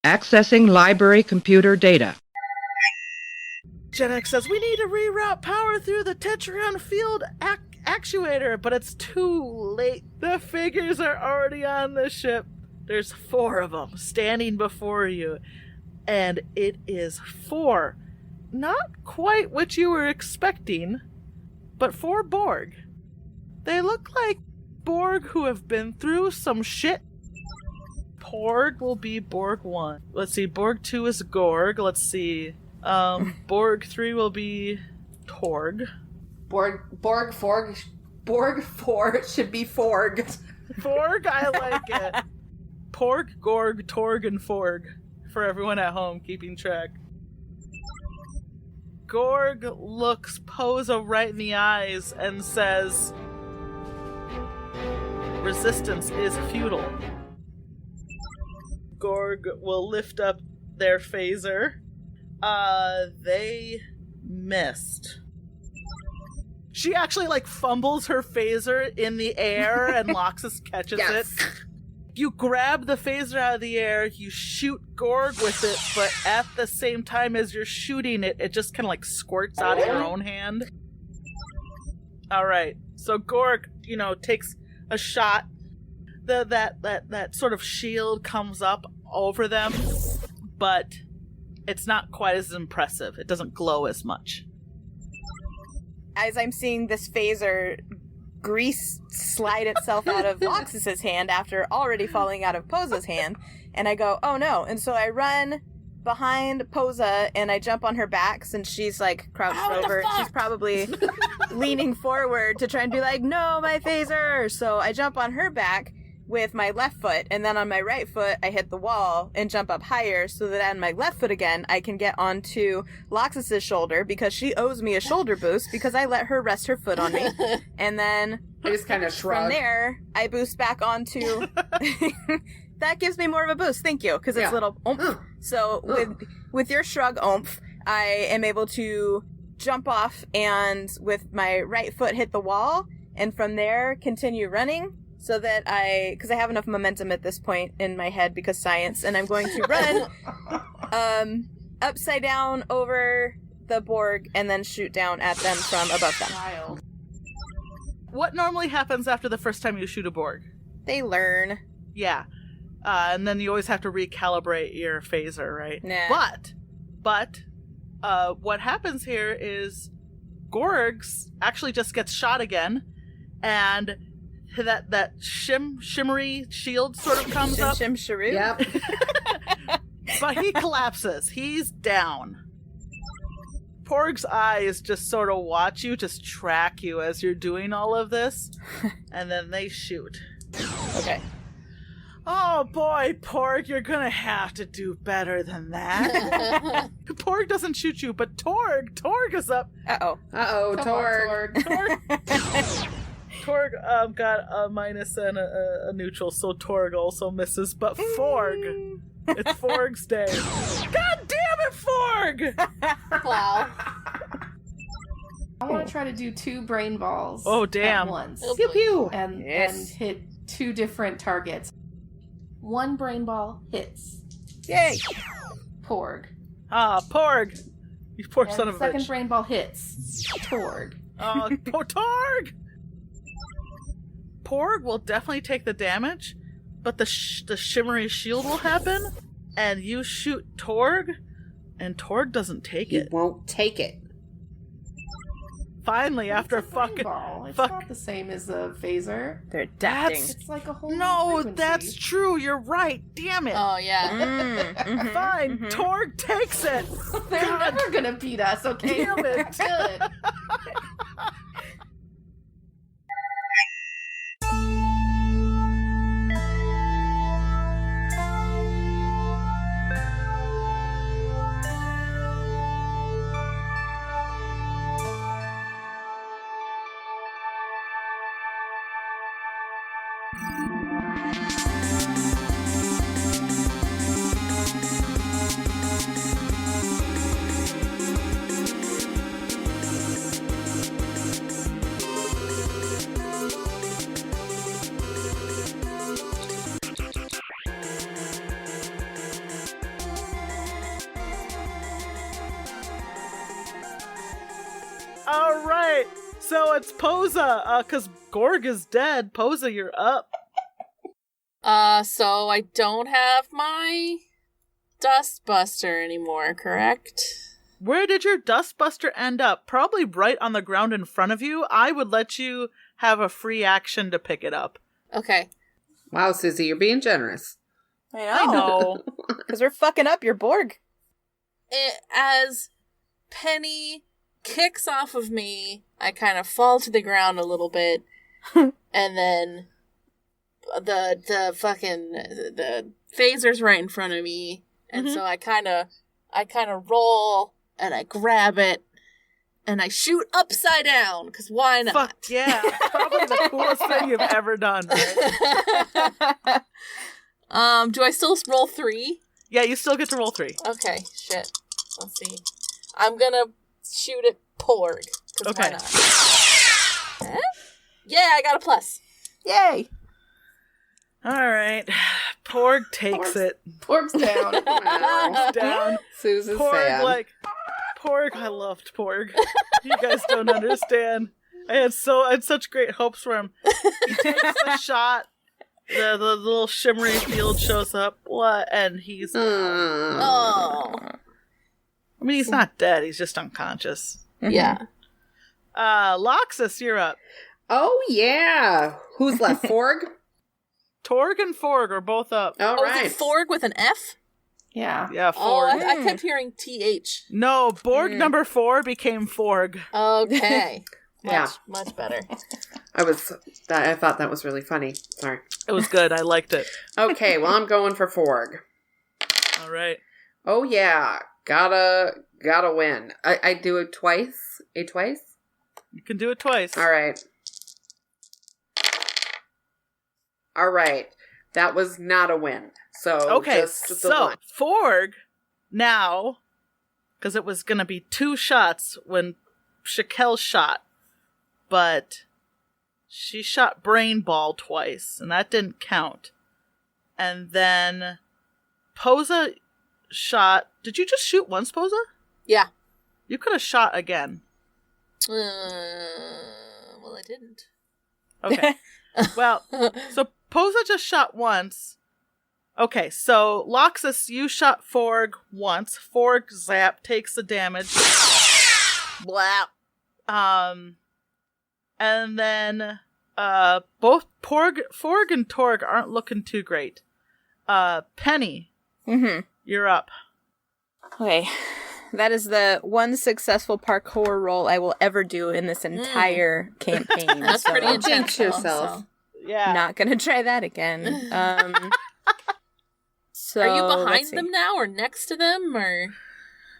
Accessing library computer data. Gen X says, we need to reroute power through the Tetron field actuator, but it's too late. The figures are already on the ship. There's 4 of them standing before you, and it is 4. Not quite what you were expecting, but 4 Borg. They look like Borg who have been through some shit. Porg will be Borg 1. Let's see, Borg 2 is Gorg. Let's see. Borg 3 will be Torg. Borg 4 should be Forg. Forg, I like it. Porg, Gorg, Torg, and Forg. For everyone at home keeping track. Gorg looks Posa right in the eyes and says, resistance is futile. Gorg will lift up their phaser. They missed. She actually, fumbles her phaser in the air and Loxus catches it. You grab the phaser out of the air, you shoot Gorg with it, but at the same time as you're shooting it, it just kind of squirts out of your own hand. Alright, so Gorg, takes a shot. That sort of shield comes up over them, but it's not quite as impressive. It doesn't glow as much. As I'm seeing this phaser grease slide itself out of Loxus's hand after already falling out of Posa's hand, and I go, oh no. And so I run behind Posa and I jump on her back since she's crouched over and she's probably leaning forward to try and be like, no, my phaser. So I jump on her back with my left foot, and then on my right foot I hit the wall and jump up higher so that on my left foot again I can get onto Loxus's shoulder because she owes me a shoulder boost because I let her rest her foot on me. And then I just kind of shrug. From there I boost back onto that gives me more of a boost, thank you, because it's a little oomph. So with your shrug oomph, I am able to jump off and with my right foot hit the wall, and from there continue running. So that because I have enough momentum at this point in my head because science, and I'm going to run upside down over the Borg and then shoot down at them from above them. Wild. What normally happens after the first time you shoot a Borg? They learn. Yeah. And then you always have to recalibrate your phaser, right? Nah. But what happens here is Gorgs actually just gets shot again, and that shimmery shield sort of comes up. Shim-shiroo? Yep. But he collapses. He's down. Porg's eyes just sort of watch you, just track you as you're doing all of this, and then they shoot. Okay. Oh boy, Porg, you're gonna have to do better than that. Porg doesn't shoot you, but Torg is up. Uh-oh. Torg. Torg got a minus and a neutral, so Torg also misses, but Forg. It's Forg's day. God damn it, Forg! Wow. I want to try to do 2 brain balls damn. at once. Pew pew. And hit 2 different targets. 1 brain ball hits. Yay! Porg. Ah, Porg! You poor And son of a bitch. second brain ball hits. Torg. Oh, poor Torg! Porg will definitely take the damage, but the shimmery shield will happen, and you shoot Torg, and Torg doesn't take He it. won't take it. Finally, after It's a brain fucking... ball. It's fuck- not the same as a phaser. They're adapting. It's like a whole No, frequency. that's true, you're right, damn it. Oh, yeah. Mhm, Fine, mhm. Torg takes it. They're God never gonna beat us, okay? damn it. Good. All right. So it's Posa, because Gorg is dead. Posa, you're up. So I don't have my Dustbuster anymore, correct? Where did your Dustbuster end up? Probably right on the ground in front of you. I would let you have a free action to pick it up. Okay. Wow, Susie, you're being generous. I know. Because we're fucking up your Borg. As Penny kicks off of me, I kind of fall to the ground a little bit, and then the phaser's right in front of me, and so I kind of roll and I grab it and I shoot upside down, because why not? Fuck yeah. Probably the coolest thing you've ever done, right? Do I still roll 3? Yeah, you still get to roll 3. Okay, shit. Let's see. I'm gonna shoot at Porg. Okay. Why not? Huh? Yeah, I got a plus. Yay! All right. Porg takes it. Pork's down. Wow. Down. Susan's Porg, sad. Porg, I loved Porg. You guys don't understand. I had such great hopes for him. He takes the shot. The little shimmery field shows up. What? And he's... Oh. I mean, he's not dead. He's just unconscious. Yeah. Loxus, you're up. Oh, yeah. Who's left? Forg? Torg and Forg are both up. All right. Is it Forg with an F? Yeah. Yeah, Oh, Forg. I kept hearing TH. No, Borg number 4 became Forg. Okay. Yeah. Much better. I thought that was really funny. Sorry. It was good. I liked it. Okay, well, I'm going for Forg. All right. Oh, yeah. Gotta win. I do it twice? Twice? You can do it twice. All right. That was not a win. So, Okay, just the so one. Forg now, because it was going to be 2 shots when Shakel shot, but she shot Brain Ball twice, and that didn't count. And then Posa shot... Did you just shoot once, Posa? Yeah. You could have shot again. Well, I didn't. Okay. Well, so Posa just shot once. Okay, so Loxus, you shot Forg once. Forg zap takes the damage. Blap. And then both Forg and Torg aren't looking too great. Penny, you're up. Okay. That is the one successful parkour roll I will ever do in this entire campaign. That's so pretty intense. Jinx yourself. Yeah. Not gonna try that again. So Are you let's behind see. them now, or next to them, or?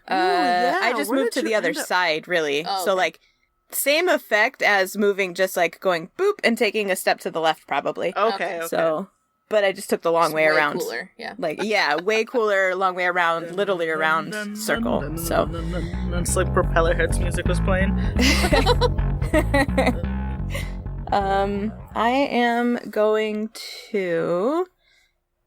I just where moved did to the you other end up? side, really. Oh, So, okay. like, same effect as moving, just like going boop and taking a step to the left, probably. Okay. So, but I just took the long Just way around. Cooler, yeah. Like, yeah, way cooler, long way around, literally around circle. So, It's like Propeller Heads music was playing. I am going to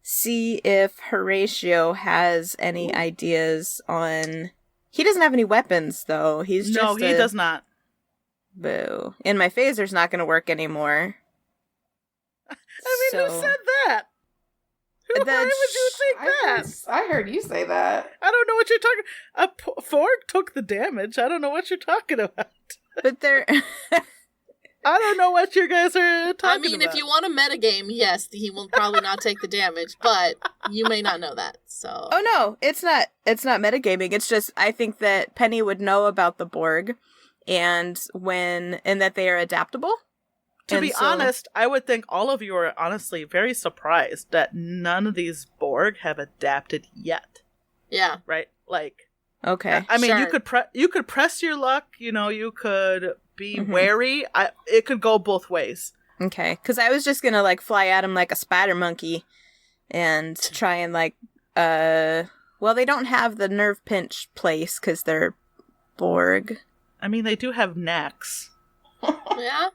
see if Horatio has any ideas on. He doesn't have any weapons, though. He's just No, he does not. Boo. And my phaser's not going to work anymore. I mean, who said that? Why would you think that? I heard you say that. I don't know what you're talking. Forg took the damage. I don't know what you're talking about. But they're. I don't know what you guys are talking I mean, about. if you want a metagame, yes, he will probably not take the damage, but you may not know that, so... Oh no, it's not metagaming. It's just I think that Penny would know about the Borg and that they are adaptable. To be honest, I would think all of you are honestly very surprised that none of these Borg have adapted yet. Yeah. Right? Like, Okay. I mean, Sure. you could press your luck. You know, you could be wary. It could go both ways. Okay, because I was just gonna like fly at him like a spider monkey, and try and like well, they don't have the nerve pinch place because they're Borg. I mean, they do have necks. Yeah?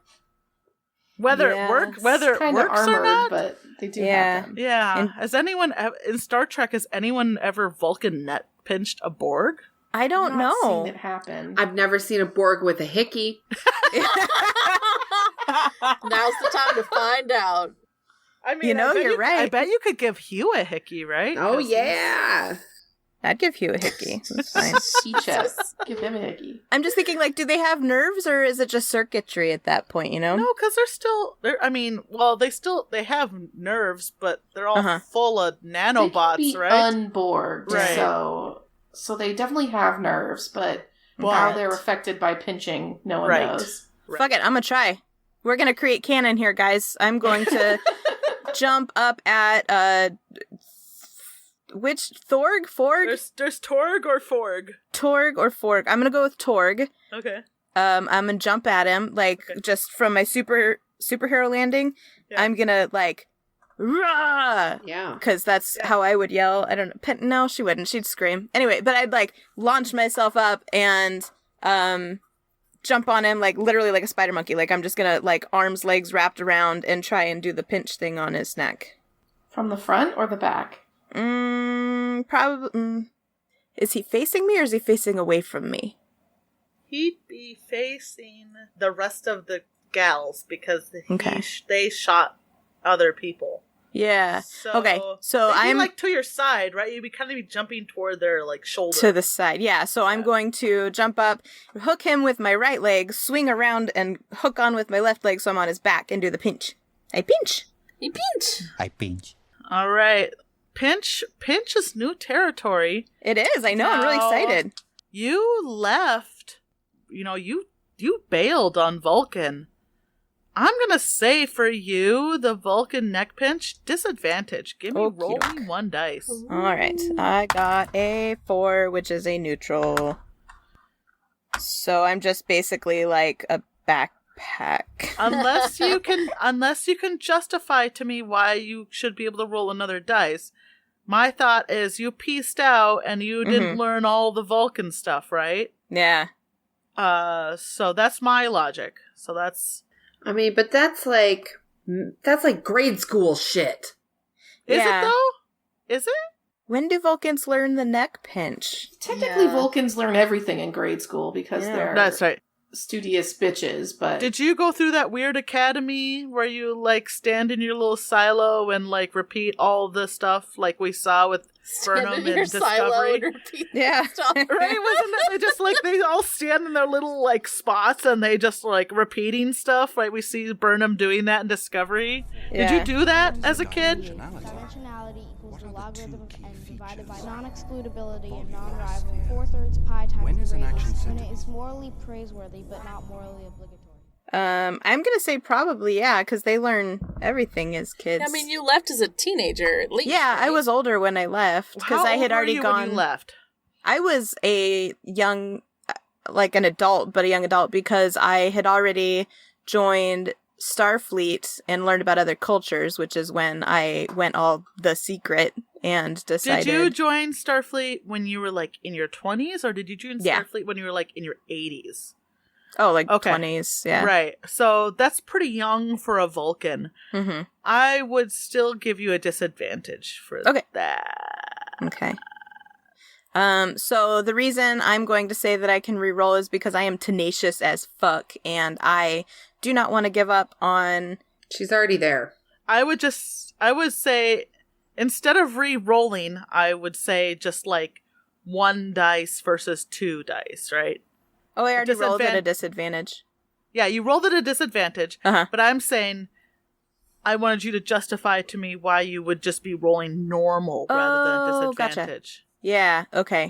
Whether Yeah, it works or armored, not. but they do Yeah. have them. Yeah. And- Has anyone in Star Trek? Has anyone ever Vulcan net pinched a Borg? I don't I've not know. seen it happen. I've never seen a Borg with a hickey. Now's the time to find out. I mean, You know, you're right. I bet you could give Hugh a hickey, right? Oh, 'Cause yeah. I'd give Hugh a hickey. That's fine. Peaches. Give him a hickey. I'm just thinking, like, do they have nerves or is it just circuitry at that point, you know? No, because they have nerves, but they're all full of nanobots, They can be right? unborged, Right. So they definitely have nerves, but how they're affected by pinching, no one knows. Right. Fuck it, I'm gonna try. We're gonna create canon here, guys. I'm going to jump up at, which Thorg? Forg? There's Torg or Forg. Torg or Forg? I'm gonna go with Torg. Okay. I'm gonna jump at him, just from my superhero landing. Yeah. I'm gonna, rah! Yeah. Because that's how I would yell. I don't know. No, she wouldn't. She'd scream. Anyway, but I'd, launch myself up and, jump on him, literally like a spider monkey. I'm just gonna, arms, legs wrapped around and try and do the pinch thing on his neck. From the front or the back? Probably. Is he facing me or is he facing away from me? He'd be facing the rest of the gals because Okay. they shot other people. Yeah. So, Okay, so they'd be, I'm to your side, right? You'd be kind of jumping toward their shoulder. to the side. Yeah, so I'm going to jump up, hook him with my right leg, swing around, and hook on with my left leg so I'm on his back and do the pinch. I pinch. You pinch. I pinch. All right, pinch is new territory. It is. I know. I'm really Now, excited. You left. You bailed on Vulcan. I'm gonna say for you, the Vulcan neck pinch, disadvantage. Give me Okey roll doke. me 1 dice. All right. I got a 4, which is a neutral. So I'm just basically like a backpack. unless you can justify to me why you should be able to roll another dice. My thought is you pieced out and you didn't learn all the Vulcan stuff, right? Yeah. So that's my logic. So that's I mean, but that's like grade school shit. Is Yeah. it though? Is it? When do Vulcans learn the neck pinch? Technically, Yeah. Vulcans learn everything in grade school because Yeah. they're That's right. studious bitches, but Did you go through that weird academy where you stand in your little silo and repeat all the stuff like we saw with Stand Burnham in your and silo Discovery? and repeat Yeah. stuff. Right? Wasn't it just they all stand in their little spots and they just repeating stuff? Right? We see Burnham doing that in Discovery. Yeah. Did you do that as a kid? Dimensionality equals the logarithm of n divided by non-excludability and non-rival 4/3 pi times When is the an radius action when it sentence? is morally praiseworthy but not morally obligatory. I'm gonna say probably, yeah, because they learn everything as kids. I mean, you left as a teenager at least. Yeah, I right? was older when I left because How I old had were already you when gone. you left? I was a young, an adult, but a young adult because I had already joined Starfleet and learned about other cultures, which is when I went all the secret and decided. Did you join Starfleet when you were in your 20s, or did you join Yeah. Starfleet when you were in your 80s? Oh, like Okay. 20s, yeah. Right. So that's pretty young for a Vulcan. Mm-hmm. I would still give you a disadvantage for Okay. that. Okay. So the reason I'm going to say that I can reroll is because I am tenacious as fuck, and I do not want to give up on. She's already there. I would say, instead of re-rolling, I would say just 1 dice versus 2 dice, right? Oh, I already rolled at a Disadvan- disadvantage. Yeah, you rolled at a disadvantage, Uh-huh. but I'm saying I wanted you to justify to me why you would just be rolling normal rather than Oh, gotcha. disadvantage. Yeah. Okay.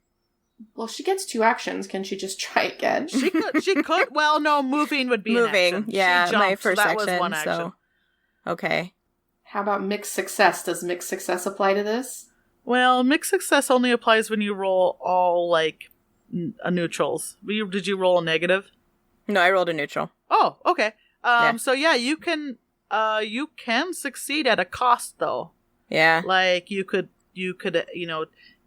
well, she gets 2 actions. Can she just try again? She could. Well, no, moving would be Moving. an action. Yeah, She my jumped, so first that action. was one action. So. Okay. How about mixed success? Does mixed success apply to this? Well, mixed success only applies when you roll all neutrals. Did you roll a negative? No, I rolled a neutral. Oh, okay. Yeah. So yeah, you can succeed at a cost though. Yeah. You could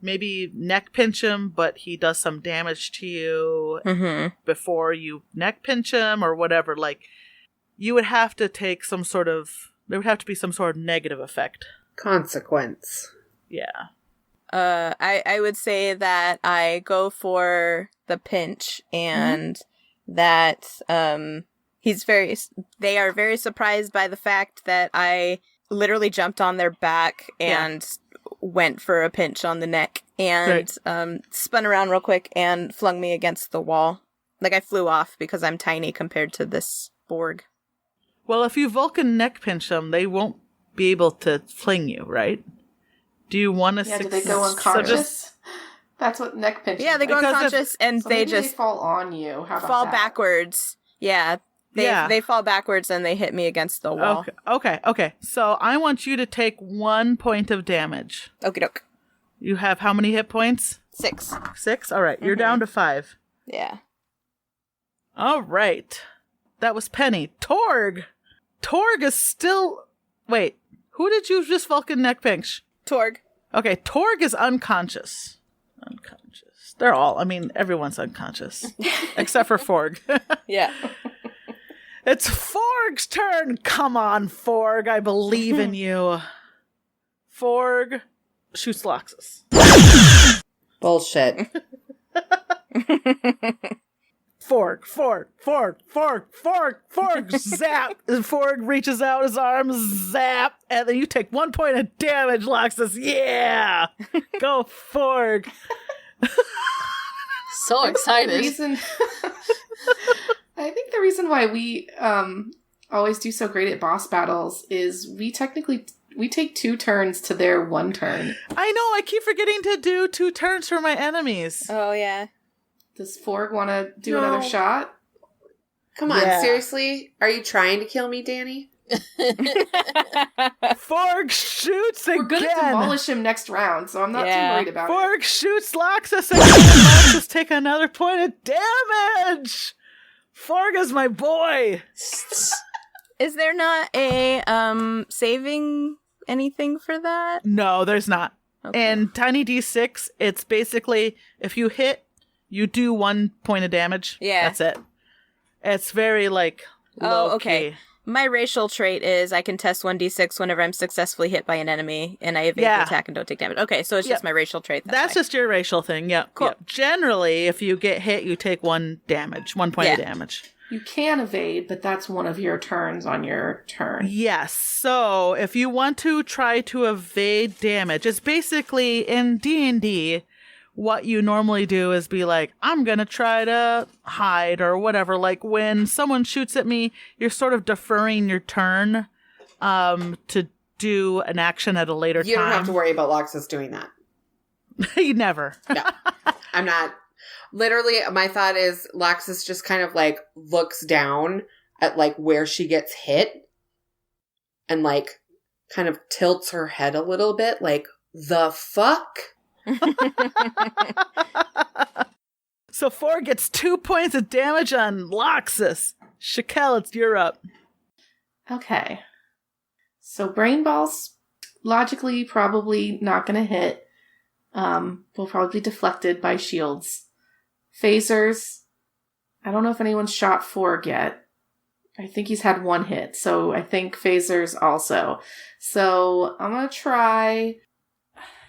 maybe neck pinch him, but he does some damage to you Mm-hmm. before you neck pinch him or whatever. You would have to take there would have to be some sort of negative effect. Consequence. Yeah. I would say that I go for the pinch, and that they are very surprised by the fact that I literally jumped on their back and went for a pinch on the neck, and spun around real quick and flung me against the wall. Like, I flew off because I'm tiny compared to this Borg. Well, if you Vulcan neck pinch them, they won't be able to fling you, right? Do you want to... do they go unconscious? That's what neck pinching. Yeah, they go unconscious, and they just... they fall on you. How about fall that? Backwards. Yeah. They fall backwards and they hit me against the wall. Okay. So I want you to take 1 point of damage. Okie doke. You have how many hit points? 6. 6? All right. You're down to 5. Yeah. All right. That was Penny. Torg is still... Wait. Who did you just Vulcan neck pinch? Torg. Okay. Torg is unconscious. They're all... I mean, everyone's unconscious. Except for Forg. Yeah. It's Forg's turn! Come on, Forg. I believe in you. Forg shoots Loxus. Bullshit. Forg, zap! And Forg reaches out his arms, zap! And then you take 1 point of damage, Loxus. Yeah! Go, Forg! So excited. I think the reason why we always do so great at boss battles is we take 2 turns to their 1 turn. I know, I keep forgetting to do 2 turns for my enemies. Oh, yeah. Does Forg want to do another shot? Come on, seriously? Are you trying to kill me, Danny? Forg shoots again! We're going to demolish him next round, so I'm not too worried about it. Forg shoots Loxus again! Loxus take another point of damage! Forg is my boy! Is there not a saving anything for that? No, there's not. Okay. In Tiny D6, it's basically, if you hit, you do 1 point of damage. Yeah. That's it. It's very, like, low key. My racial trait is I can test 1d6 whenever I'm successfully hit by an enemy, and I evade the attack and don't take damage. Okay, so it's just my racial trait. That's just your racial thing, yeah. Cool. Yep. Generally, if you get hit, you take 1 point of damage. You can evade, but that's one of your turns on your turn. Yes, so if you want to try to evade damage, it's basically, in D&D, what you normally do is be like, I'm gonna try to hide or whatever. Like, when someone shoots at me, you're sort of deferring your turn to do an action at a later time. You don't have to worry about Loxus doing that. You never. No, I'm not. Literally, my thought is Loxus just kind of, like, looks down at, like, where she gets hit and, like, kind of tilts her head a little bit, like, the fuck? So 4 gets 2 points of damage on Loxus. Shakel, you're up. Okay. So Brain Ball's logically probably not going to hit. Will probably be deflected by shields. Phasers. I don't know if anyone's shot Forg yet. I think he's had 1 hit, so I think phasers also. So I'm going to try...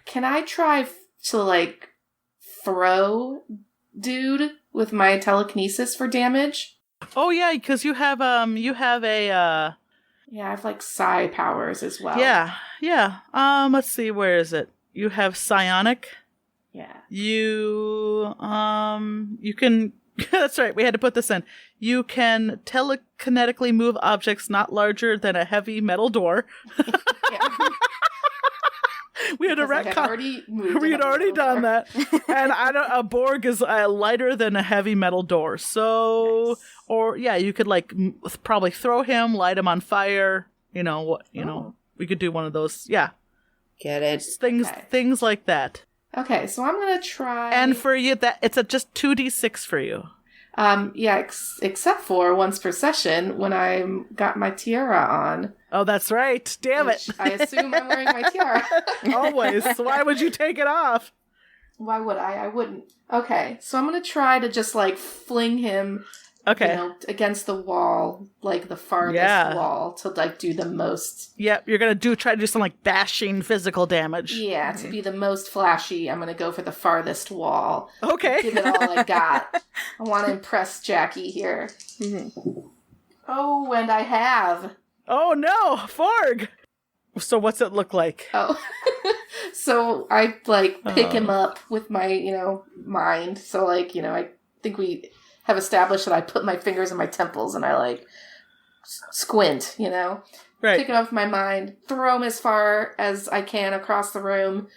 Can I try to, like, throw dude with my telekinesis for damage? Oh, yeah, because you have a... Yeah, I have, like, psi powers as well. Yeah. Let's see, where is it? You have psionic. Yeah. You can... That's right, we had to put this in. You can telekinetically move objects not larger than a heavy metal door. Yeah. We had we had already done that. And a Borg is lighter than a heavy metal door. So, nice. Or yeah, you could like probably throw him, light him on fire. You know, we could do one of those. Yeah. Get it. Things like that. Okay, so I'm going to try. And for you, that it's just 2d6 for you. Yeah, except for once per session when I got my tiara on. Oh, that's right. Damn it. I assume I'm wearing my tiara. Always. Why would you take it off? Why would I? I wouldn't. Okay, so I'm going to try to just, like, fling him Okay. Against the wall, like the farthest wall, to like do the most. Yep, you're gonna try to do some like bashing physical damage. Yeah, to be the most flashy, I'm gonna go for the farthest wall. Okay. Give it all I got. I want to impress Jackie here. Oh, and I have. Oh no, Forg! So what's it look like? Oh. So I like pick him up with my, mind. So like, I think we have established that I put my fingers in my temples and I like squint, Right. Pick him up with my mind, throw him as far as I can across the room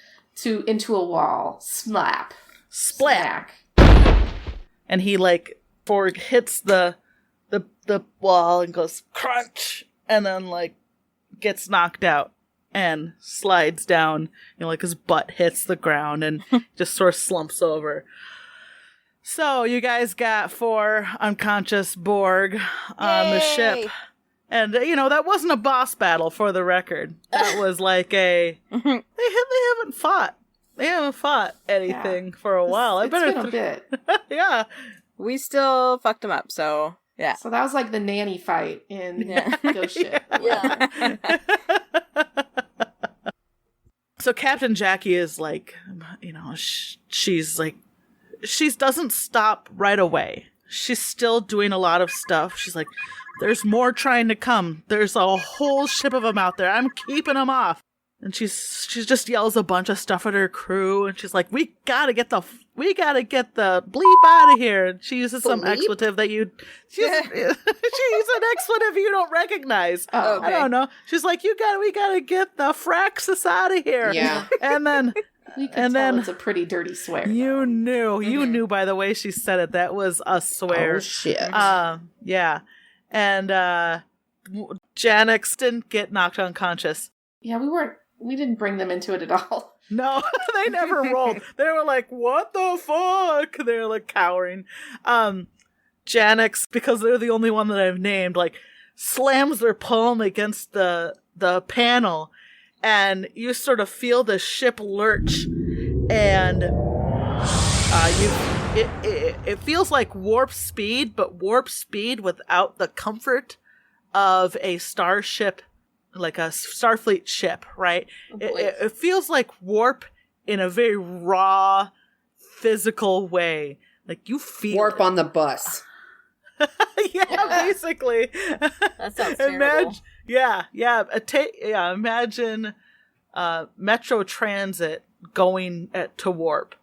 into a wall. Slap. Splat. Smack. And he like Forg hits the wall and goes crunch and then like gets knocked out and slides down, like his butt hits the ground and just sort of slumps over. So you guys got 4 unconscious Borg on the ship. And, that wasn't a boss battle, for the record. That was like they haven't fought. They haven't fought anything for a while. It's been a bit. Yeah. We still fucked them up, so yeah. So that was like the nanny fight in Ghost Ship. Yeah. So Captain Jackie is like, she's like, she doesn't stop right away. She's still doing a lot of stuff. She's like, there's more trying to come. There's a whole ship of them out there. I'm keeping them off. And she just yells a bunch of stuff at her crew. And she's like, we gotta get the bleep out of here. And she uses some expletive that she uses an expletive you don't recognize. Oh, okay. I don't know. She's like, we gotta get the Fraxis out of here. Yeah. And then You can tell it's a pretty dirty swear. You knew by the way she said it. That was a swear. Oh, shit. Yeah. And Janix didn't get knocked unconscious. Yeah, we didn't bring them into it at all. No, they never rolled. They were like, what the fuck? They were like cowering. Janix, because they're the only one that I've named, like slams their palm against the panel, and you sort of feel the ship lurch, and it feels like warp speed, but warp speed without the comfort of a starship, like a Starfleet ship, right? It feels like warp in a very raw, physical way. Like you feel warp on the bus. Yeah, basically. That sounds terrible. Imagine Metro Transit going to warp,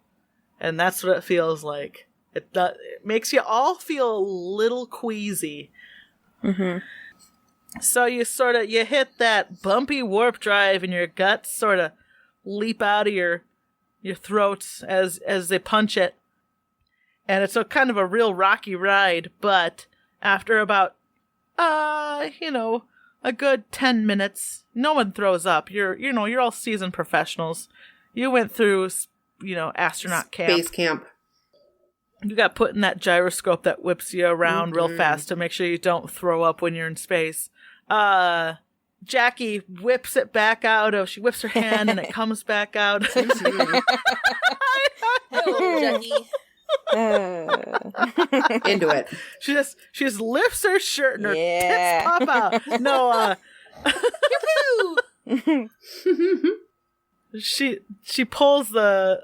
and that's what it feels like. It makes you all feel a little queasy. Mm-hmm. So you hit that bumpy warp drive, and your guts sort of leap out of your throats as they punch it. And it's a kind of a real rocky ride, but after about, a good 10 minutes, no one throws up. You're all seasoned professionals. You went through, astronaut camp. Space camp. You got put in that gyroscope that whips you around real fast to make sure you don't throw up when you're in space. Jackie whips it back out she whips her hand and it comes back out. Hello, Jackie. Into it. She just lifts her shirt and her Yeah. tits pop out. No, she pulls the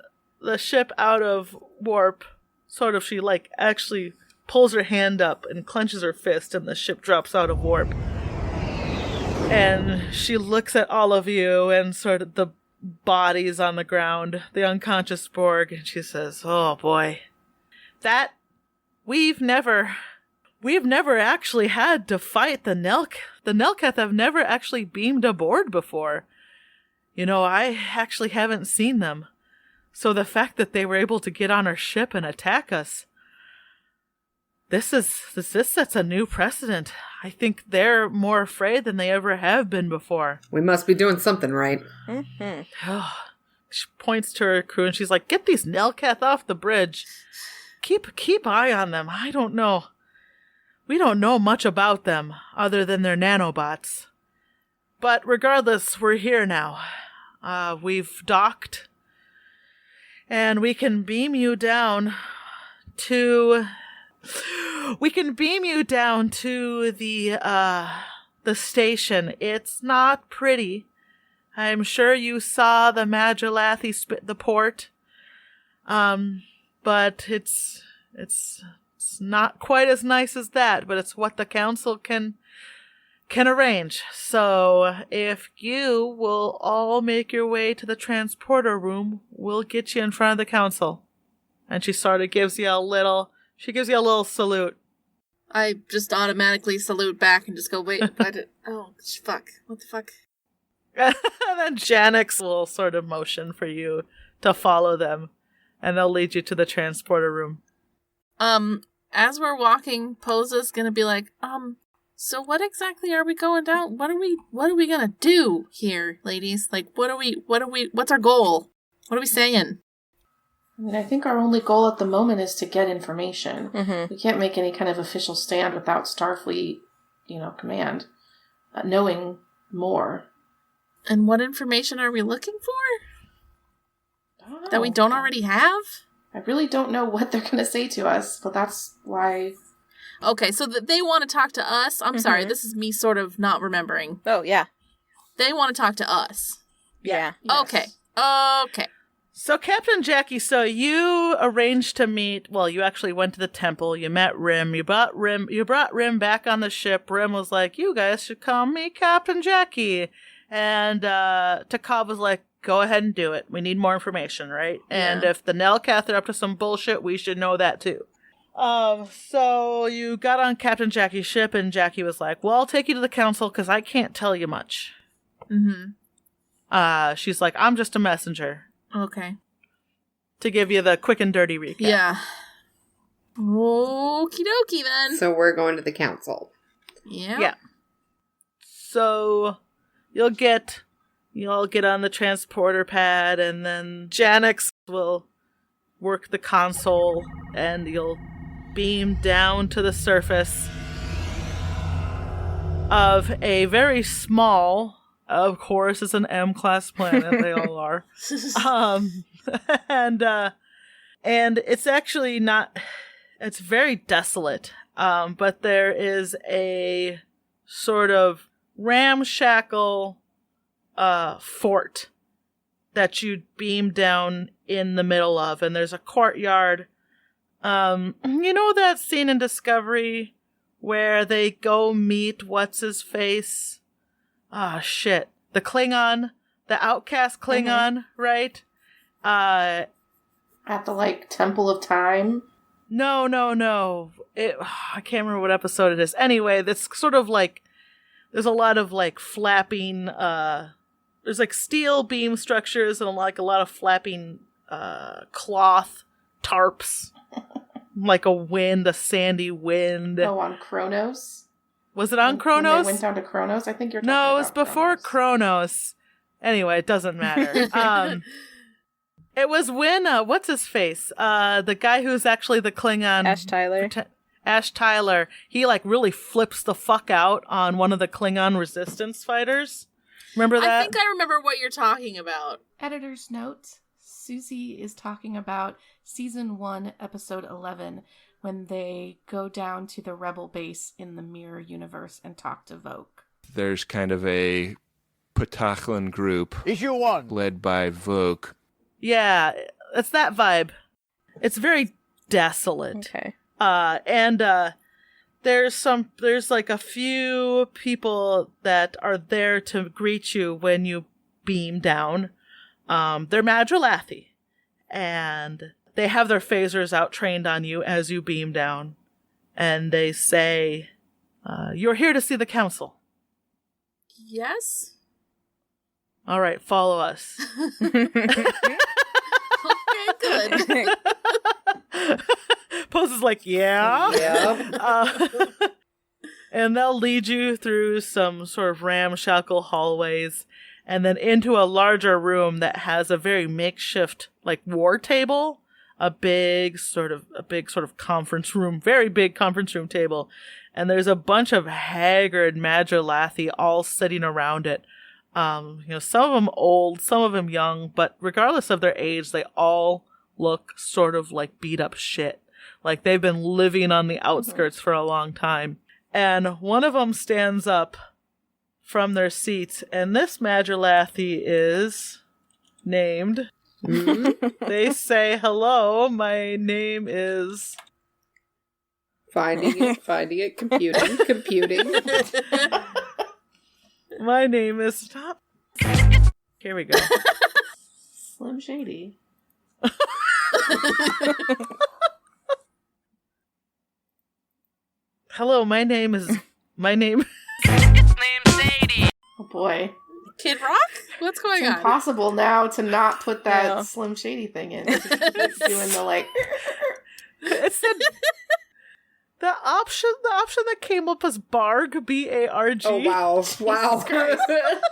ship out of warp. Sort of, she like actually pulls her hand up and clenches her fist, and the ship drops out of warp. And she looks at all of you and sort of the bodies on the ground, the unconscious Borg, and she says, "Oh boy, that we've never actually had to fight the Nelketh have never actually beamed aboard before. I actually haven't seen them. So the fact that they were able to get on our ship and attack us, this sets a new precedent. I think they're more afraid than they ever have been before." We must be doing something right. Mm-hmm. She points to her crew and she's like, "Get these Nelketh off the bridge. Keep eye on them. I don't know. We don't know much about them other than their nanobots. But regardless, we're here now. We've docked. And we can beam you down to We can beam you down to the station. It's not pretty. I'm sure you saw the Magilathi spit the port. But it's not quite as nice as that, but it's what the council can arrange. So if you will all make your way to the transporter room, we'll get you in front of the council. And she sort of gives you a little salute. I just automatically salute back and just go, wait, fuck. What the fuck? And then Janix will sort of motion for you to follow them, and they'll lead you to the transporter room. As we're walking, Posa's gonna be like, so what exactly are we going down? What are we gonna do here, ladies? Like, what's our goal? What are we saying? I mean, I think our only goal at the moment is to get information. Mm-hmm. We can't make any kind of official stand without Starfleet, command, knowing more. And what information are we looking for? I don't know. That we don't already have? I really don't know what they're going to say to us, but that's why... Okay, so they want to talk to us? I'm sorry, this is me sort of not remembering. Oh, yeah. They want to talk to us. Yeah. Yes. Okay. So, Captain Jackie, you arranged to meet, you actually went to the temple, you met Rim, you brought Rim back on the ship. Rim was like, you guys should call me Captain Jackie. And Takab was like, go ahead and do it. We need more information, right? Yeah. And if the Nelcath are up to some bullshit, we should know that too. So you got on Captain Jackie's ship, and Jackie was like, well, I'll take you to the council because I can't tell you much. Mm-hmm. She's like, I'm just a messenger. Okay. To give you the quick and dirty recap. Yeah. Okie dokie then. So we're going to the council. Yeah. So you'll all get on the transporter pad, and then Janix will work the console, and you'll beam down to the surface of a very small, of course, it's an M-class planet, they all are. And it's actually not, it's very desolate, but there is a sort of ramshackle fort that you beam down in the middle of, and there's a courtyard. You know that scene in Discovery where they go meet what's-his-face? Ah, shit. The Klingon, the outcast Klingon, right? At the, Temple of Time? No. I can't remember what episode it is. Anyway, that's sort of there's a lot of flapping, there's steel beam structures and a lot of flapping cloth tarps. A sandy wind. Oh, on Kronos? Was it on Kronos? When they went down to Kronos? I think you're talking about No, it was before Kronos. Anyway, it doesn't matter. It was when, what's his face? The guy who's actually the Klingon. Ash Tyler. He really flips the fuck out on one of the Klingon resistance fighters. Remember that? I think I remember what you're talking about. Editor's note. Susie is talking about Season 1, Episode 11, when they go down to the Rebel base in the Mirror Universe and talk to Vogue. There's kind of a Patachlan group Issue 1. led by Vogue. Yeah, it's that vibe. It's very desolate. Okay. And there's a few people that are there to greet you when you beam down. They're Magilathi, and they have their phasers out trained on you as you beam down, and they say, you're here to see the council. Yes? All right, follow us. Okay, good. Pose is like, yeah. Yep. And they'll lead you through some sort of ramshackle hallways, and then into a larger room that has a very makeshift, war table. A big sort of conference room, very big conference room table. And there's a bunch of haggard Magilathi all sitting around it. Some of them old, some of them young, but regardless of their age, they all look sort of like beat up shit. Like they've been living on the outskirts for a long time. And one of them stands up from their seats, and this Madrilathy is named. They say, "Hello, my name is..." Finding it, computing. My name is... Stop. Here we go. Slim Shady. Hello, my name... Oh boy. Kid Rock? What's going It's on? impossible now to not put that Yeah. Slim Shady thing in. It's doing the like... It's the option that came up as Barg, B-A-R-G. Oh, wow.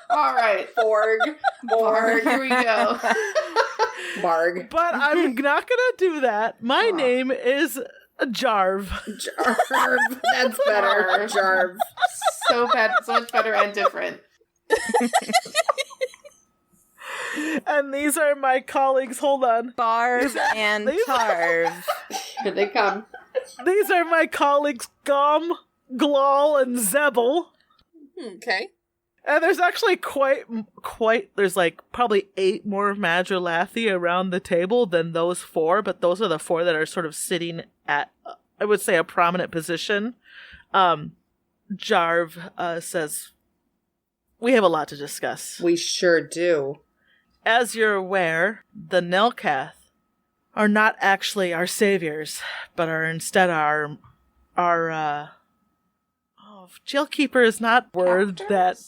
All right. Borg. Here we go. Barg. But I'm not gonna do that. My name is Jarv. Jarv. That's better. Jarv. So bad, so much better and different. And these are my colleagues. Hold on. Barv and Tarv. Here they come. These are my colleagues Gom, Glal, and Zebel. Okay. And there's actually there's like probably 8 more Madrilathy around the table than those 4, but those are the 4 that are sort of sitting at, I would say, a prominent position. Jarv says, "We have a lot to discuss. We sure do. As you're aware, the Nelcath are not actually our saviors, but are instead our jailkeeper is not a word that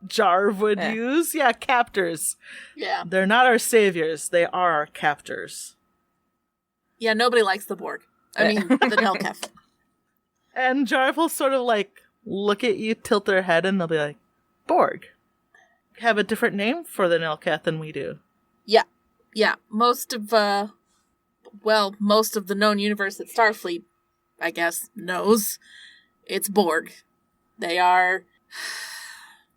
Jarv would use. Yeah, captors. Yeah. They're not our saviors. They are our captors." Yeah, nobody likes the Borg. I mean, the Nelketh. And Jarv will sort of like look at you, tilt their head, and they'll be like, "Borg have a different name for the Nelcath than we do." Yeah, most of the known universe that Starfleet, I guess, knows, it's Borg. They are...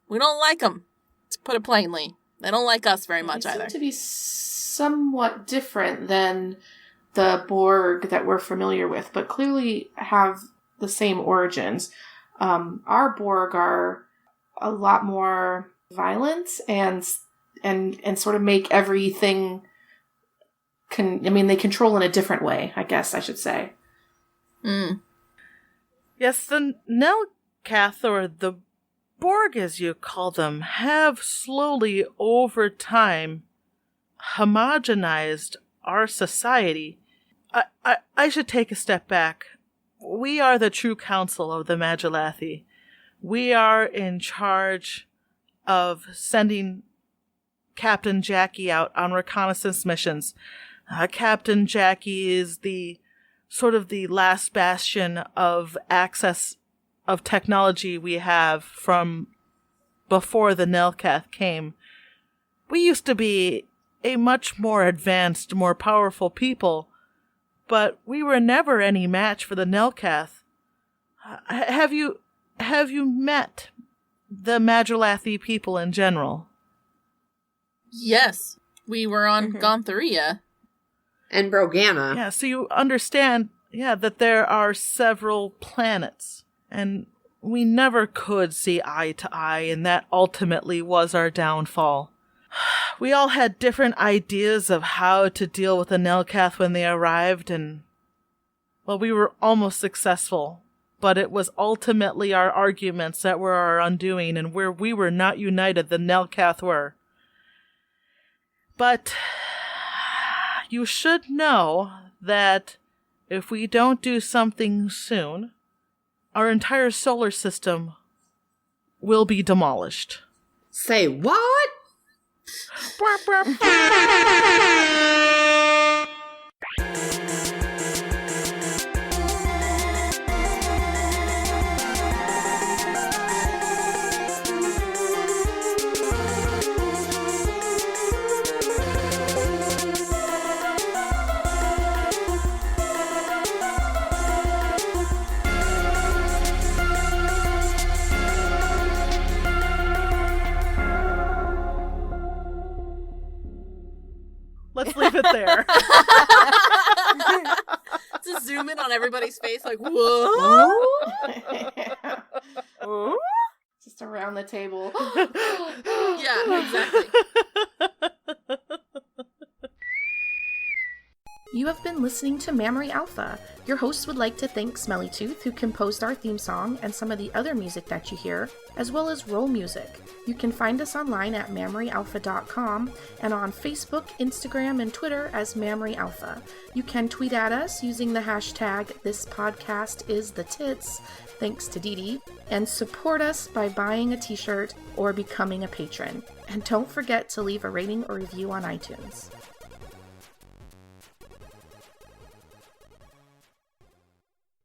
We don't like them, to put it plainly. They don't like us very much They either. seem to be somewhat different than the Borg that we're familiar with, but clearly have the same origins. Our Borg are a lot more violent and sort of make everything they control in a different way, I guess I should say. Yes, the Nelcath, or the Borg as you call them, have slowly over time homogenized our society. I should take a step back. We are the true council of the Madrilathy. We are in charge of sending Captain Jackie out on reconnaissance missions. Captain Jackie is the sort of the last bastion of access of technology we have from before the Nelcath came. We used to be a much more advanced, more powerful people, but we were never any match for the Nelcath. Have you met the Madrilathy people in general? Yes, we were on Gontharia. And Brogana. Yeah, so you understand, that there are several planets, and we never could see eye to eye, and that ultimately was our downfall. We all had different ideas of how to deal with the Nelcath when they arrived, and, well, we were almost successful, but it was ultimately our arguments that were our undoing, and where we were not united, the Nelcath were. But you should know that if we don't do something soon, our entire solar system will be demolished. Say what? Let's leave it there. zoom in on everybody's face, like, whoa! Just around the table. Yeah, exactly. You have been listening to Mammary Alpha. Your hosts would like to thank Smelly Tooth, who composed our theme song and some of the other music that you hear, as well as roll music. You can find us online at mammaryalpha.com and on Facebook, Instagram, and Twitter as Mammary Alpha. You can tweet at us using the hashtag #ThisPodcastIsTheTits, thanks to Dee Dee, and support us by buying a t-shirt or becoming a patron. And don't forget to leave a rating or review on iTunes.